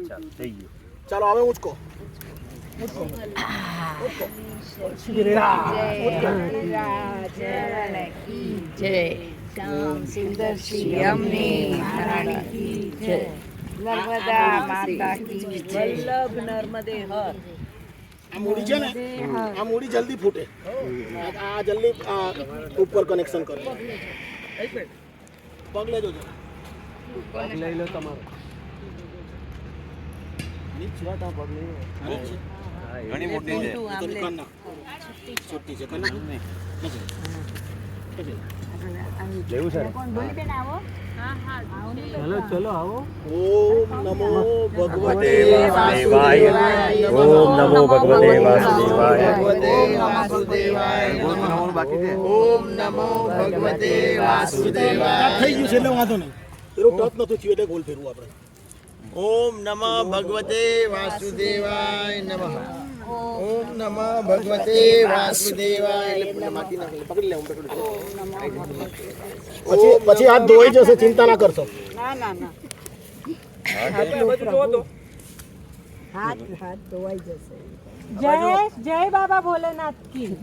ચાલ થઈ ગયું. ચાલો હવે ઉચકો. શ્યામ સુંદર શ્રી અમને મહારાણી કી જય. નર્મદા માતા કી જય. વલ્લભ નર્મદે હર. આ મૂડી છે ને, આ મૂડી જલ્દી ફૂટે. આ જલ્દી ઉપર કનેક્શન કરો. પગ લેજો જરા. લઈ લો તમારો. ઘણી મોટી છે. તો દુકાન ના છોટી છે કના લેવું છે. ચલો ચલો આવો. ઓમ નમો ભગવતે વાસુદેવાય. ઓમ નમો ભગવતે વાસુદેવાય. ઓમ નમો ભગવતે વાસુદેવાય. થઈ ગયું છે એટલે વાંધો નહીં. એનું ટચ નતું થયું એટલે ગોલ ફેરવું આપણે. ઓમ નમઃ ભગવતે વાસુદેવાય નમઃ. ઓમ નમઃ ભગવતે વાસુદેવાય. એટલે માટી નાખી પકડી લે. હું પકડી પછી હાથ ધોઈ જશે, ચિંતા ના કરશો. ના ના ના હાથ ધોવાઈ જશે. જય જય બાબા ભોલેનાથ કી.